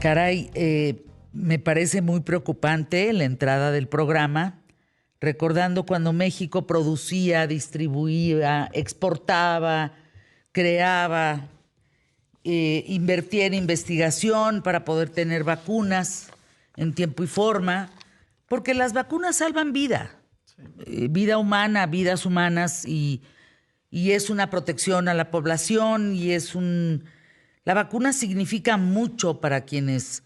Caray, me parece muy preocupante la entrada del programa, recordando cuando México producía, distribuía, exportaba, creaba, invertía en investigación para poder tener vacunas en tiempo y forma, porque las vacunas salvan vida, vida humana, vidas humanas, y es una protección a la población, y la vacuna significa mucho para quienes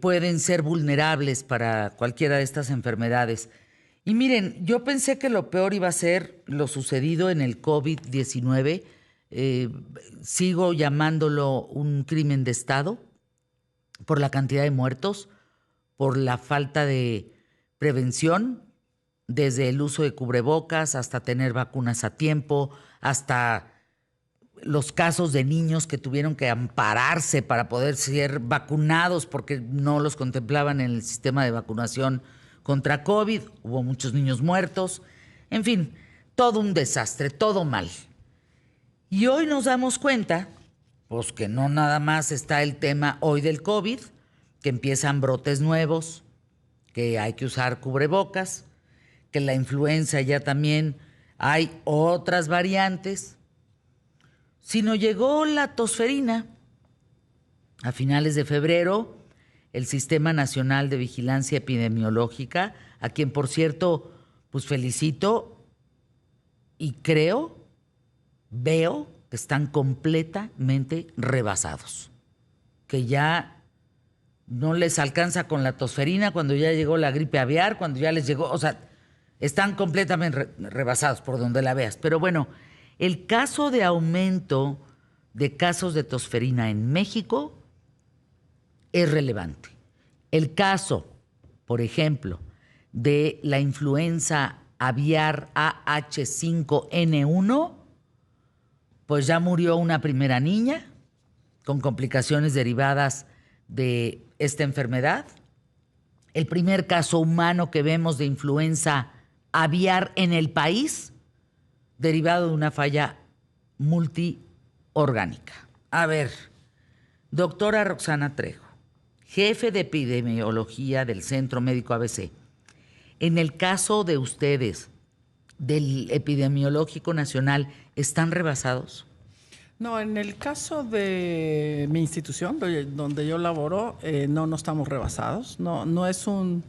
pueden ser vulnerables para cualquiera de estas enfermedades. Y miren, yo pensé que lo peor iba a ser lo sucedido en el COVID-19. Sigo llamándolo un crimen de Estado por la cantidad de muertos, por la falta de prevención, desde el uso de cubrebocas hasta tener vacunas a tiempo, hasta los casos de niños que tuvieron que ampararse para poder ser vacunados porque no los contemplaban en el sistema de vacunación contra COVID. Hubo muchos niños muertos. En fin, todo un desastre, todo mal. Y hoy nos damos cuenta, pues que no nada más está el tema hoy del COVID, que empiezan brotes nuevos, que hay que usar cubrebocas, que la influenza ya también hay otras variantes, sino llegó la tosferina. A finales de febrero, el Sistema Nacional de Vigilancia Epidemiológica, a quien por cierto, pues felicito y veo que están completamente rebasados, que ya no les alcanza con la tosferina cuando ya llegó la gripe aviar, cuando ya les llegó, o sea, están completamente rebasados por donde la veas. Pero bueno, el caso de aumento de casos de tosferina en México es relevante. El caso, por ejemplo, de la influenza aviar AH5N1, pues ya murió una primera niña con complicaciones derivadas de esta enfermedad. El primer caso humano que vemos de influenza aviar en el país, derivado de una falla multiorgánica. A ver, doctora Roxana Trejo, jefe de epidemiología del Centro Médico ABC, en el caso de ustedes, del Epidemiológico Nacional, ¿están rebasados? No, en el caso de mi institución, donde yo laboro, no estamos rebasados. No es un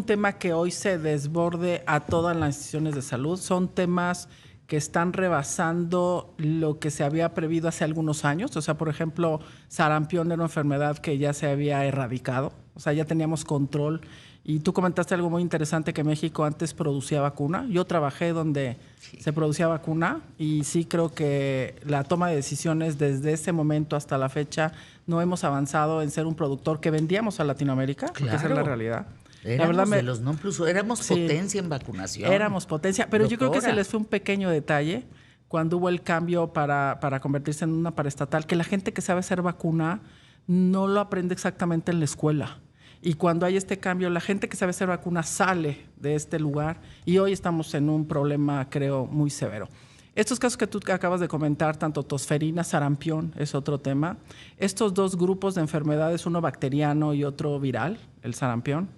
tema que hoy se desborde a todas las instituciones de salud. Son temas que están rebasando lo que se había previsto hace algunos años. O sea, por ejemplo, sarampión era una enfermedad que ya se había erradicado. O sea, ya teníamos control. Y tú comentaste algo muy interesante, que México antes producía vacuna. Yo trabajé donde se producía vacuna y sí creo que la toma de decisiones desde ese momento hasta la fecha no hemos avanzado en ser un productor que vendíamos a Latinoamérica, Claro. Porque esa es la realidad. Éramos la verdad de los non plus, éramos potencia en vacunación. Éramos potencia, pero Doctora, yo creo que se les fue un pequeño detalle cuando hubo el cambio para convertirse en una paraestatal, que la gente que sabe hacer vacuna no lo aprende exactamente en la escuela. Y cuando hay este cambio, la gente que sabe hacer vacuna sale de este lugar y hoy estamos en un problema, creo, muy severo. Estos casos que tú acabas de comentar, tanto tosferina, sarampión, es otro tema. Estos dos grupos de enfermedades, uno bacteriano y otro viral, el sarampión,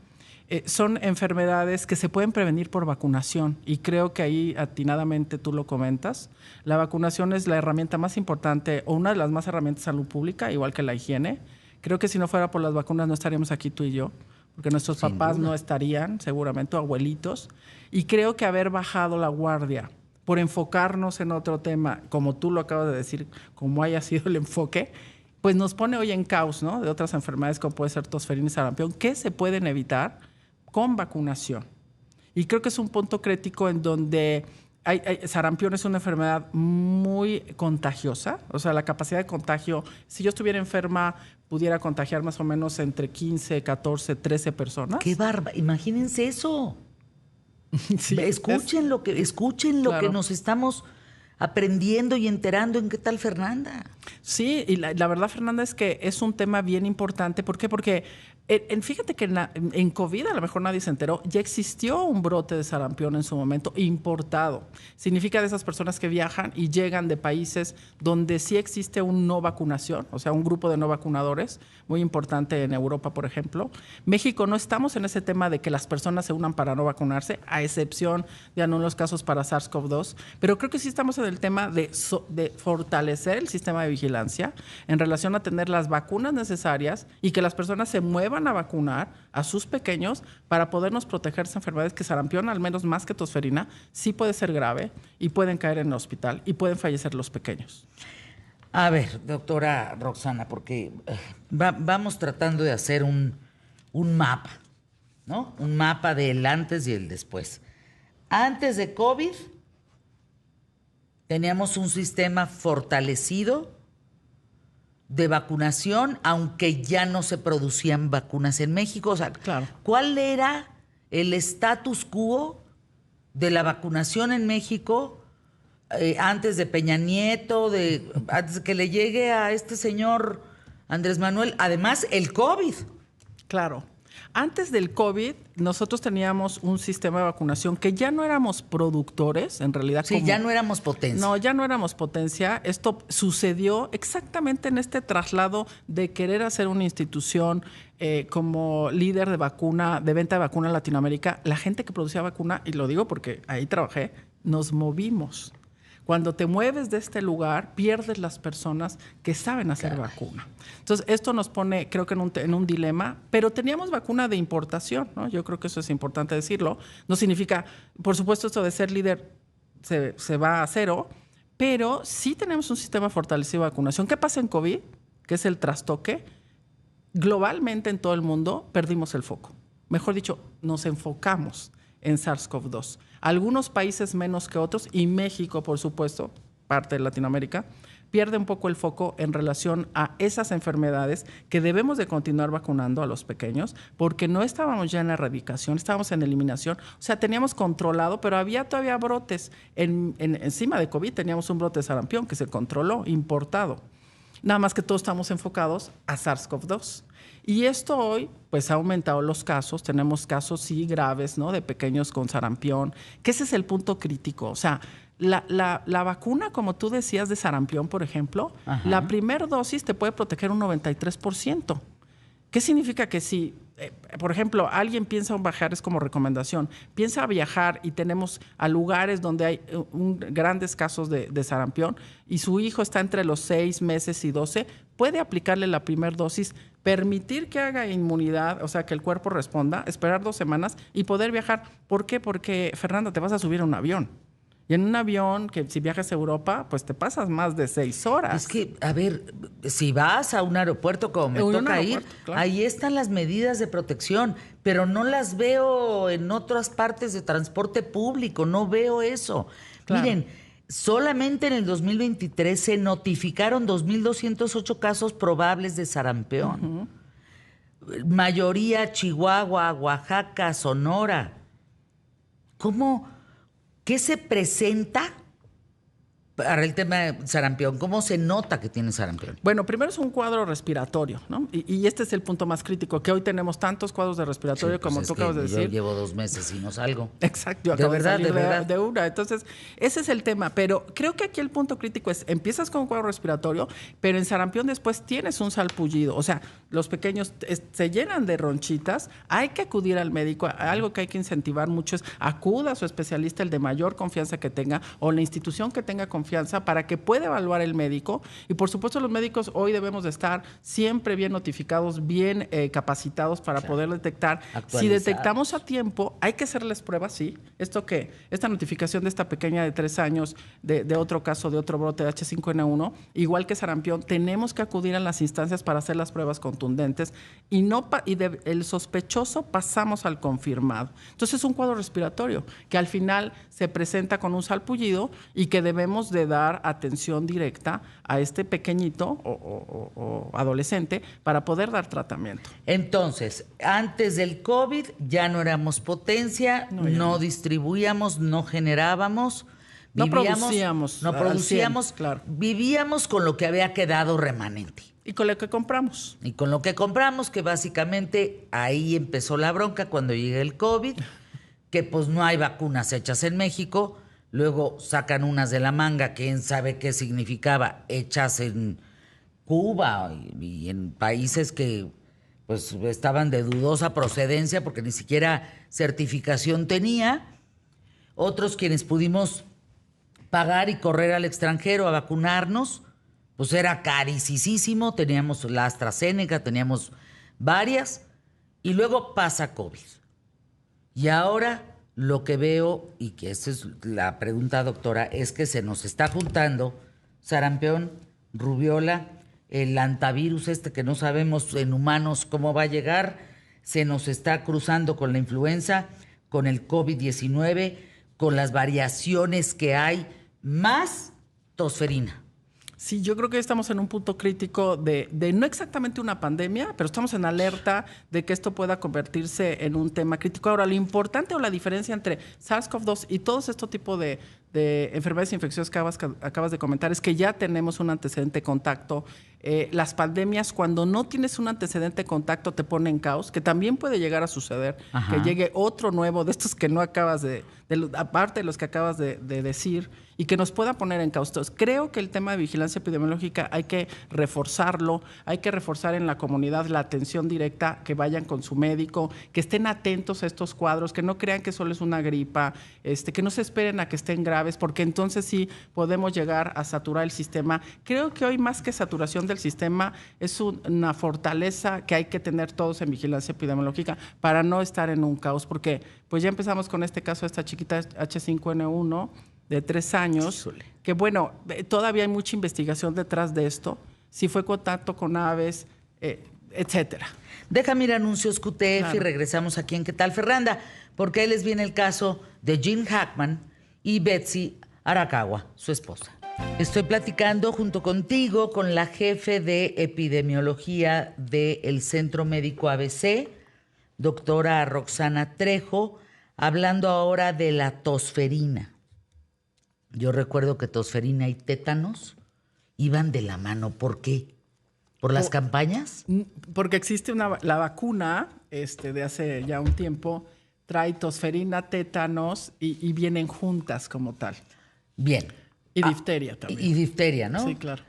son enfermedades que se pueden prevenir por vacunación y creo que ahí atinadamente tú lo comentas. La vacunación es la herramienta más importante o una de las más herramientas de salud pública, igual que la higiene. Creo que si no fuera por las vacunas no estaríamos aquí tú y yo, porque nuestros papás no estarían, seguramente, o abuelitos. Y creo que haber bajado la guardia por enfocarnos en otro tema, como tú lo acabas de decir, como haya sido el enfoque, pues nos pone hoy en caos, ¿no? De otras enfermedades como puede ser tosferina y sarampión, que se pueden evitar con vacunación. Y creo que es un punto crítico en donde sarampión es una enfermedad muy contagiosa, o sea, la capacidad de contagio, si yo estuviera enferma, pudiera contagiar más o menos entre 15, 14, 13 personas. ¡Qué bárbaro! Imagínense eso. Sí, Escuchen lo que claro. nos estamos aprendiendo y enterando en qué tal Fernanda. Sí, y la verdad, Fernanda, es que es un tema bien importante. ¿Por qué? Porque fíjate que en COVID, a lo mejor nadie se enteró, ya existió un brote de sarampión en su momento importado. Significa de esas personas que viajan y llegan de países donde sí existe un no vacunación, o sea, un grupo de no vacunadores, muy importante en Europa, por ejemplo. México no estamos en ese tema de que las personas se unan para no vacunarse, a excepción de algunos casos para SARS-CoV-2, pero creo que sí estamos en el tema de fortalecer el sistema de vigilancia en relación a tener las vacunas necesarias y que las personas se muevan a vacunar a sus pequeños para podernos proteger de esas enfermedades que sarampión, al menos más que tosferina, sí puede ser grave y pueden caer en el hospital y pueden fallecer los pequeños. A ver, doctora Roxana, porque vamos tratando de hacer un mapa, ¿no? Un mapa del antes y el después. Antes de COVID, teníamos un sistema fortalecido de vacunación, aunque ya no se producían vacunas en México. O sea, claro. ¿Cuál era el status quo de la vacunación en México antes de Peña Nieto, antes de que le llegue a este señor Andrés Manuel? Además, el COVID. Claro. Antes del COVID, nosotros teníamos un sistema de vacunación que ya no éramos productores, en realidad. Sí, ya no éramos potencia. No, ya no éramos potencia. Esto sucedió exactamente en este traslado de querer hacer una institución como líder de vacuna, de venta de vacuna en Latinoamérica. La gente que producía vacuna, y lo digo porque ahí trabajé, nos movimos. Cuando te mueves de este lugar, pierdes las personas que saben hacer vacuna. Entonces, esto nos pone, creo que en un dilema, pero teníamos vacuna de importación, ¿no? Yo creo que eso es importante decirlo. No significa, por supuesto, esto de ser líder se va a cero, pero sí tenemos un sistema fortalecido de vacunación. ¿Qué pasa en COVID? Que es el trastoque. Globalmente en todo el mundo perdimos el foco. Mejor dicho, nos enfocamos en SARS-CoV-2. Algunos países menos que otros, y México, por supuesto, parte de Latinoamérica, pierde un poco el foco en relación a esas enfermedades que debemos de continuar vacunando a los pequeños, porque no estábamos ya en la erradicación, estábamos en eliminación. O sea, teníamos controlado, pero había todavía brotes. Encima de COVID teníamos un brote de sarampión que se controló, importado. Nada más que todos estamos enfocados a SARS-CoV-2. Y esto hoy, pues ha aumentado los casos. Tenemos casos, sí, graves, ¿no? De pequeños con sarampión, que ese es el punto crítico. O sea, la vacuna, como tú decías, de sarampión, por ejemplo, la primera dosis te puede proteger un 93%. ¿Qué significa que si, por ejemplo, alguien piensa en viajar, es como recomendación, piensa a viajar y tenemos a lugares donde hay grandes casos de sarampión y su hijo está entre los 6 meses y 12, puede aplicarle la primera dosis, permitir que haga inmunidad, o sea, que el cuerpo responda, esperar 2 semanas y poder viajar. ¿Por qué? Porque, Fernanda, te vas a subir a un avión. Y en un avión, que si viajas a Europa, pues te pasas más de 6 horas. Es que, a ver, si vas a un aeropuerto como me toca ir, claro, ahí están las medidas de protección, pero no las veo en otras partes de transporte público, no veo eso. Claro. Miren, solamente en el 2023 se notificaron 2.208 casos probables de sarampión. Mayoría Chihuahua, Oaxaca, Sonora. ¿Qué se presenta para el tema de sarampión? ¿Cómo se nota que tiene sarampión? Bueno, primero es un cuadro respiratorio, ¿no? Y este es el punto más crítico, que hoy tenemos tantos cuadros de respiratorio, sí, pues como tú acabas de decir. Yo llevo 2 meses y no salgo. Exacto, yo acabo de salir de una. Entonces, ese es el tema. Pero creo que aquí el punto crítico es, empiezas con un cuadro respiratorio, pero en sarampión después tienes un salpullido. O sea, los pequeños se llenan de ronchitas, hay que acudir al médico. Algo que hay que incentivar mucho es acuda a su especialista, el de mayor confianza que tenga, o la institución que tenga confianza, para que pueda evaluar el médico. Y por supuesto los médicos hoy debemos de estar siempre bien notificados, bien capacitados para poder detectar. Si detectamos a tiempo, hay que hacerles pruebas, sí. Esta notificación de esta pequeña de 3 años, de otro caso, de otro brote de H5N1, igual que sarampión, tenemos que acudir a las instancias para hacer las pruebas contundentes y el sospechoso pasamos al confirmado. Entonces es un cuadro respiratorio que al final se presenta con un salpullido y que debemos de dar atención directa a este pequeñito o adolescente para poder dar tratamiento. Entonces, antes del COVID ya no éramos potencia, no distribuíamos, no generábamos, No producíamos. No producíamos, 100, claro. Vivíamos con lo que había quedado remanente. Y con lo que compramos. Y con lo que compramos, que básicamente ahí empezó la bronca cuando llega el COVID, que pues no hay vacunas hechas en México, luego sacan unas de la manga, quién sabe qué significaba, hechas en Cuba y en países que pues estaban de dudosa procedencia porque ni siquiera certificación tenía. Otros quienes pudimos pagar y correr al extranjero a vacunarnos, pues era carísimo, teníamos la AstraZeneca, teníamos varias, y luego pasa COVID. Y ahora lo que veo, y que esa es la pregunta, doctora, es que se nos está juntando sarampión, rubiola, el antivirus que no sabemos en humanos cómo va a llegar, se nos está cruzando con la influenza, con el COVID-19, con las variaciones que hay, más tosferina. Sí, yo creo que estamos en un punto crítico de no exactamente una pandemia, pero estamos en alerta de que esto pueda convertirse en un tema crítico. Ahora, lo importante o la diferencia entre SARS-CoV-2 y todos estos tipos de enfermedades infecciosas que acabas de comentar es que ya tenemos un antecedente de contacto. Las pandemias, cuando no tienes un antecedente de contacto, te pone en caos, que también puede llegar a suceder. Ajá. Que llegue otro nuevo de estos que no acabas aparte de los que acabas de decir, y que nos pueda poner en caos. Entonces, creo que el tema de vigilancia epidemiológica hay que reforzarlo, hay que reforzar en la comunidad la atención directa, que vayan con su médico, que estén atentos a estos cuadros, que no crean que solo es una gripa, que no se esperen a que estén graves, porque entonces sí podemos llegar a saturar el sistema. Creo que hoy, más que saturación del sistema, es una fortaleza que hay que tener todos en vigilancia epidemiológica para no estar en un caos, porque pues ya empezamos con este caso de esta chiquita H5N1 de 3 años, que bueno, todavía hay mucha investigación detrás de esto, si fue contacto con aves, etcétera. Déjame ir a anuncios QTF, claro, y regresamos aquí en ¿Qué tal, Ferranda? Porque ahí les viene el caso de Jim Hackman y Betsy Arakawa, su esposa. Estoy platicando junto contigo con la jefe de epidemiología del Centro Médico ABC, doctora Roxana Trejo, hablando ahora de la tosferina. Yo recuerdo que tosferina y tétanos iban de la mano. ¿Por qué? ¿Por las campañas? Porque existe la vacuna de hace ya un tiempo, trae tosferina, tétanos y vienen juntas como tal. Bien. Y difteria también. Y difteria, ¿no? Sí, claro.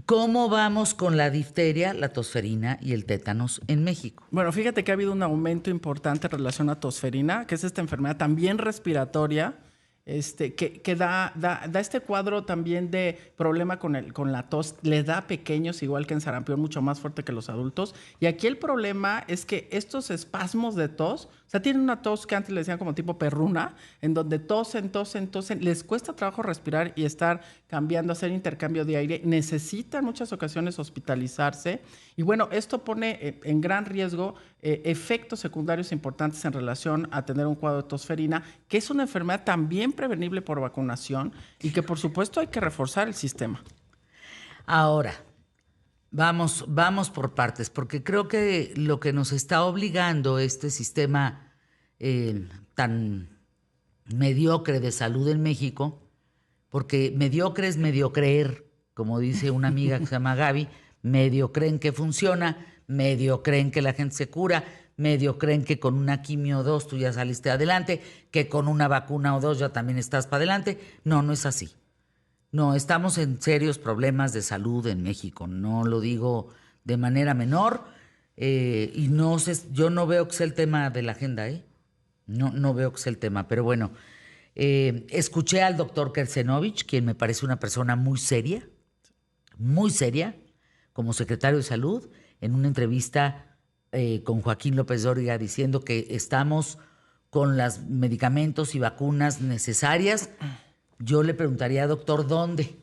¿Cómo vamos con la difteria, la tosferina y el tétanos en México? Bueno, fíjate que ha habido un aumento importante en relación a tosferina, que es esta enfermedad también respiratoria, que da este cuadro también de problema con la tos. Le da a pequeños, igual que en sarampión, mucho más fuerte que los adultos. Y aquí el problema es que estos espasmos de tos, o sea, tienen una tos que antes le decían como tipo perruna, en donde tosen, les cuesta trabajo respirar y estar cambiando, hacer intercambio de aire. Necesitan muchas ocasiones hospitalizarse. Y bueno, esto pone en gran riesgo efectos secundarios importantes en relación a tener un cuadro de tosferina, que es una enfermedad también prevenible por vacunación y que por supuesto hay que reforzar el sistema. Ahora, vamos por partes, porque creo que lo que nos está obligando este sistema tan mediocre de salud en México, porque mediocre es medio creer, como dice una amiga que se llama Gaby, medio creen que funciona, medio creen que la gente se cura, medio creen que con una quimio o 2 tú ya saliste adelante, que con una vacuna o 2 ya también estás para adelante. No, no es así. No, estamos en serios problemas de salud en México. No lo digo de manera menor y no sé, yo no veo que sea el tema de la agenda, ¿eh? No veo que sea el tema, pero bueno. Escuché al doctor Kersenovich, quien me parece una persona muy seria, como secretario de Salud, en una entrevista con Joaquín López Dóriga diciendo que estamos con los medicamentos y vacunas necesarias. Yo le preguntaría, doctor, ¿dónde?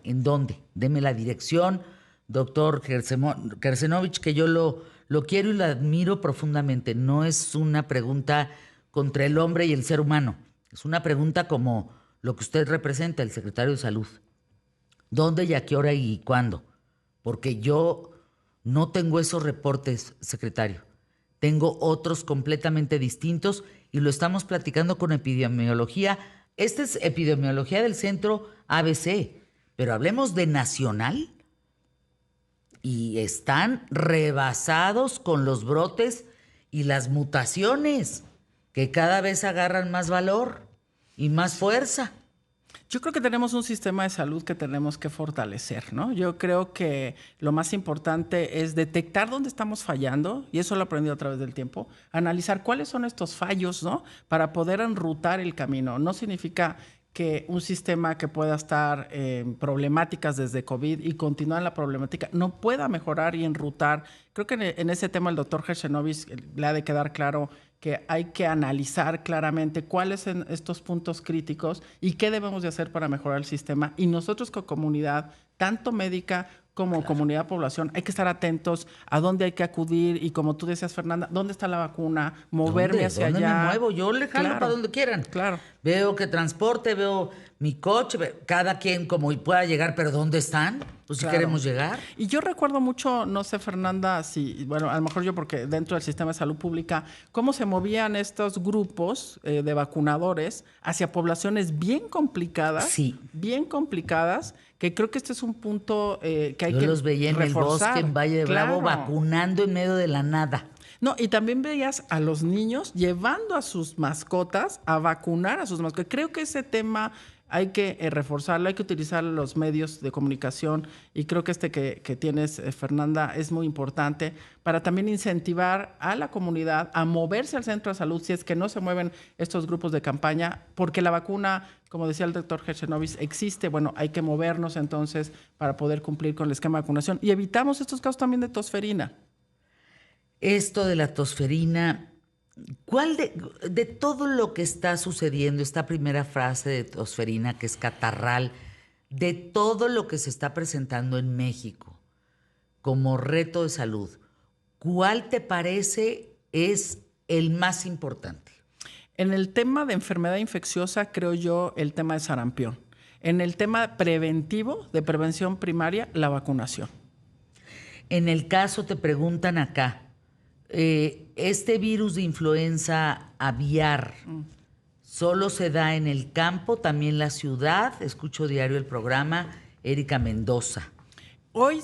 ¿En dónde? Deme la dirección, doctor Kersenovich, que yo lo quiero y lo admiro profundamente. No es una pregunta contra el hombre y el ser humano. Es una pregunta como lo que usted representa, el secretario de Salud. ¿Dónde y a qué hora y cuándo? Porque yo no tengo esos reportes, secretario. Tengo otros completamente distintos y lo estamos platicando con epidemiología esta es epidemiología del centro ABC, pero hablemos de nacional y están rebasados con los brotes y las mutaciones que cada vez agarran más valor y más fuerza. Yo creo que tenemos un sistema de salud que tenemos que fortalecer, ¿no? Yo creo que lo más importante es detectar dónde estamos fallando, y eso lo he aprendido a través del tiempo, analizar cuáles son estos fallos, ¿no? Para poder enrutar el camino. No significa que un sistema que pueda estar en problemáticas desde COVID y continuar en la problemática no pueda mejorar y enrutar. Creo que en ese tema el doctor Hershenovich le ha de quedar claro que hay que analizar claramente cuáles son estos puntos críticos y qué debemos de hacer para mejorar el sistema. Y nosotros como comunidad, tanto médica como comunidad población, hay que estar atentos a dónde hay que acudir y, como tú decías, Fernanda, dónde está la vacuna, moverme hacia ¿Dónde allá. me muevo? Yo le jalo para donde quieran. Claro. Veo que transporte, veo mi coche, cada quien como pueda llegar, pero ¿dónde están? Pues si queremos llegar. Y yo recuerdo mucho, no sé, Fernanda, si, bueno, a lo mejor yo porque dentro del sistema de salud pública, cómo se movían estos grupos de vacunadores hacia poblaciones bien complicadas. Sí. Bien complicadas, que creo que este es un punto que hay Yo que los veía en reforzar. el bosque, en Valle de Bravo, vacunando en medio de la nada. No, y también veías a los niños llevando a sus mascotas a vacunar a sus mascotas. Creo que ese tema hay que reforzarlo, hay que utilizar los medios de comunicación, y creo que que tienes, Fernanda, es muy importante para también incentivar a la comunidad a moverse al centro de salud si es que no se mueven estos grupos de campaña, porque la vacuna, como decía el doctor Hershenovich, existe. Bueno, hay que movernos entonces para poder cumplir con el esquema de vacunación y evitamos estos casos también de tosferina. Esto de la tosferina, ¿cuál de todo lo que está sucediendo, esta primera frase de tosferina que es catarral, de todo lo que se está presentando en México como reto de salud, cuál te parece es el más importante? En el tema de enfermedad infecciosa, creo yo, el tema de sarampión. En el tema preventivo, de prevención primaria, la vacunación. En el caso, te preguntan acá, este virus de influenza aviar solo se da en el campo, también la ciudad. Escucho diario el programa. Erika Mendoza. Hoy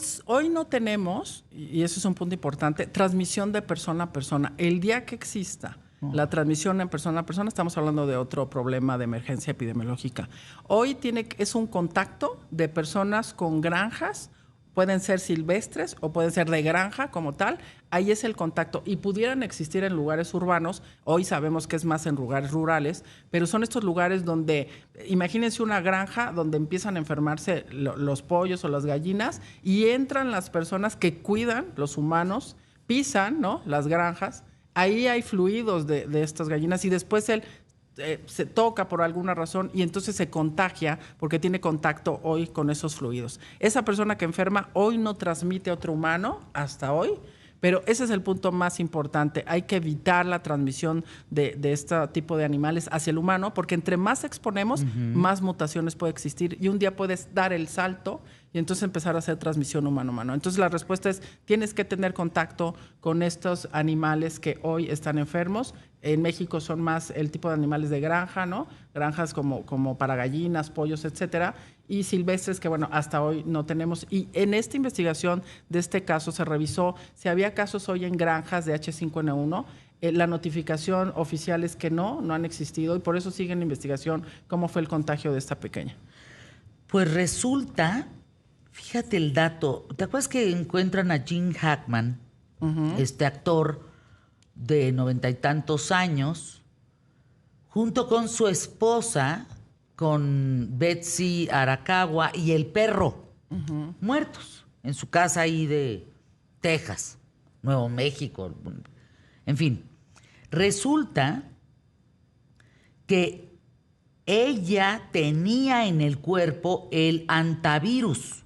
no tenemos, y eso es un punto importante, transmisión de persona a persona. El día que exista la transmisión en persona a persona, estamos hablando de otro problema de emergencia epidemiológica. Hoy es un contacto de personas con granjas, pueden ser silvestres o pueden ser de granja como tal. Ahí es el contacto, y pudieran existir en lugares urbanos. Hoy sabemos que es más en lugares rurales, pero son estos lugares donde, imagínense una granja donde empiezan a enfermarse los pollos o las gallinas, y entran las personas que cuidan, los humanos, pisan, ¿no?, las granjas. Ahí hay fluidos de estas gallinas, y después él se toca por alguna razón y entonces se contagia porque tiene contacto hoy con esos fluidos. Esa persona que enferma hoy no transmite a otro humano hasta hoy, pero ese es el punto más importante. Hay que evitar la transmisión de este tipo de animales hacia el humano, porque entre más exponemos, más mutaciones puede existir, y un día puedes dar el salto y entonces empezar a hacer transmisión humano-humano. Entonces la respuesta es, tienes que tener contacto con estos animales que hoy están enfermos. En México son más el tipo de animales de granja, ¿no? Granjas como para gallinas, pollos, etcétera, y silvestres que, bueno, hasta hoy no tenemos. Y en esta investigación de este caso se revisó si había casos hoy en granjas de H5N1. La notificación oficial es que no han existido, y por eso sigue en la investigación cómo fue el contagio de esta pequeña. Pues resulta, fíjate el dato, ¿te acuerdas que encuentran a Gene Hackman, este actor de 90 y tantos años, junto con su esposa, con Betsy Arakawa y el perro, muertos en su casa ahí de Texas, Nuevo México, en fin? Resulta que ella tenía en el cuerpo el antivirus,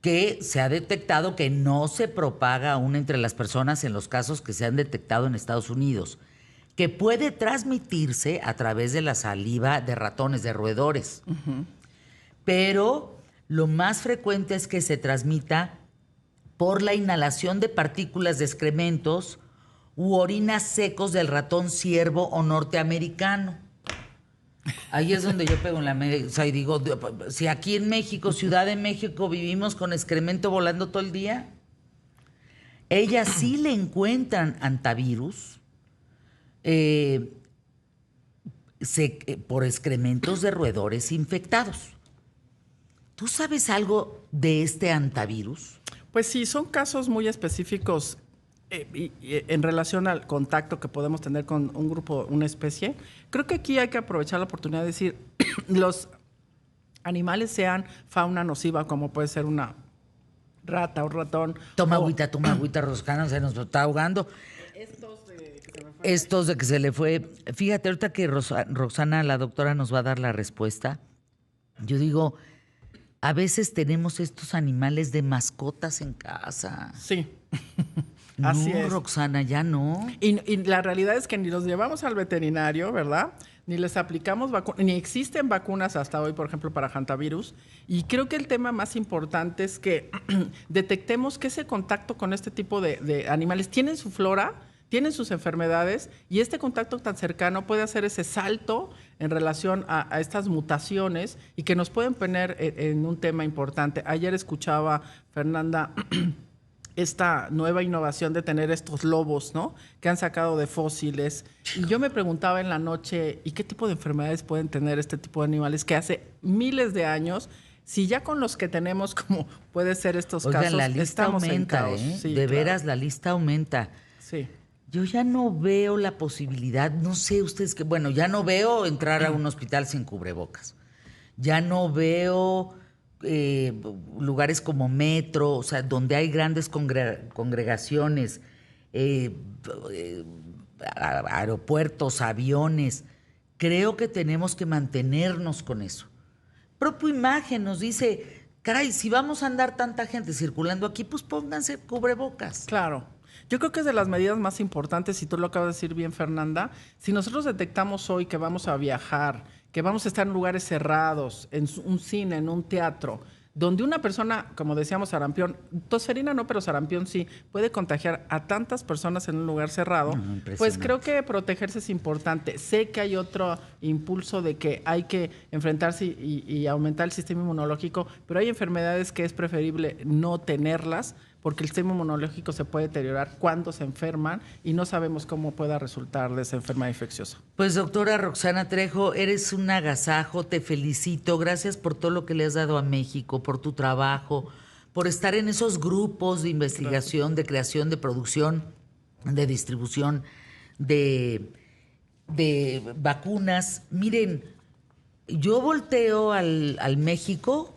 que se ha detectado que no se propaga aún entre las personas en los casos que se han detectado en Estados Unidos, que puede transmitirse a través de la saliva de ratones, de roedores. Pero lo más frecuente es que se transmita por la inhalación de partículas de excrementos u orinas secos del ratón ciervo o norteamericano. Ahí es donde yo pego en la media, o sea, y digo, si aquí en México, Ciudad de México, vivimos con excremento volando todo el día, ellas sí le encuentran antivirus por excrementos de roedores infectados. ¿Tú sabes algo de este antivirus? Pues sí, son casos muy específicos en relación al contacto que podemos tener con un grupo, una especie. Creo que aquí hay que aprovechar la oportunidad de decir, los animales sean fauna nociva, como puede ser una rata o ratón. Toma agüita, Roscana, se nos está ahogando. Estos de que se le fue. Fíjate, ahorita que Roxana, la doctora, nos va a dar la respuesta. Yo digo, a veces tenemos estos animales de mascotas en casa. Sí. Así es. Roxana, ya no. Y la realidad es que ni los llevamos al veterinario, ¿verdad? Ni les aplicamos vacunas, ni existen vacunas hasta hoy, por ejemplo, para hantavirus. Y creo que el tema más importante es que detectemos que ese contacto con este tipo de animales tienen su flora, tienen sus enfermedades, y este contacto tan cercano puede hacer ese salto en relación a estas mutaciones y que nos pueden poner en un tema importante. Ayer escuchaba, Fernanda, esta nueva innovación de tener estos lobos, ¿no? Que han sacado de fósiles. Y yo me preguntaba en la noche, ¿y qué tipo de enfermedades pueden tener este tipo de animales que hace miles de años, si ya con los que tenemos, como puede ser estos Oigan, casos, la lista estamos aumenta, en caos? Sí, de claro. veras, la lista aumenta. Sí. Yo ya no veo la posibilidad, no sé ustedes bueno, ya no veo entrar a un hospital sin cubrebocas. Ya no veo lugares como metro, o sea, donde hay grandes congregaciones, aeropuertos, aviones. Creo que tenemos que mantenernos con eso. Propia imagen nos dice, caray, si vamos a andar tanta gente circulando aquí, pues pónganse cubrebocas. Claro. Yo creo que es de las medidas más importantes, y tú lo acabas de decir bien, Fernanda. Si nosotros detectamos hoy que vamos a viajar, que vamos a estar en lugares cerrados, en un cine, en un teatro, donde una persona, como decíamos, sarampión, tosferina no, pero sarampión sí, puede contagiar a tantas personas en un lugar cerrado, pues creo que protegerse es importante. Sé que hay otro impulso de que hay que enfrentarse y aumentar el sistema inmunológico, pero hay enfermedades que es preferible no tenerlas, porque el sistema inmunológico se puede deteriorar cuando se enferman y no sabemos cómo pueda resultar de esa enfermedad infecciosa. Pues doctora Roxana Trejo, eres un agasajo, te felicito, gracias por todo lo que le has dado a México, por tu trabajo, por estar en esos grupos de investigación, de creación, de producción, de distribución de vacunas. Miren, yo volteo al México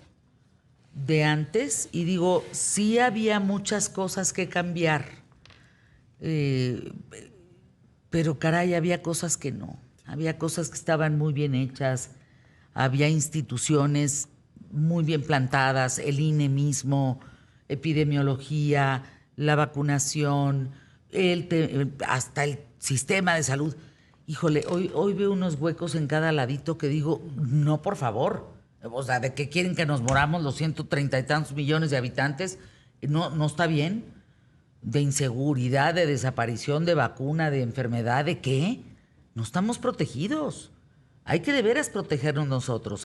de antes y digo, sí había muchas cosas que cambiar, pero caray, había cosas que no, había cosas que estaban muy bien hechas, había instituciones muy bien plantadas, el INE mismo, epidemiología, la vacunación, hasta el sistema de salud. Híjole, hoy veo unos huecos en cada ladito que digo, no, por favor. O sea, ¿de qué quieren que nos moramos los 130 y tantos millones de habitantes? No está bien. De inseguridad, de desaparición, de vacuna, de enfermedad, ¿de qué? No estamos protegidos. Hay que de veras protegernos nosotros.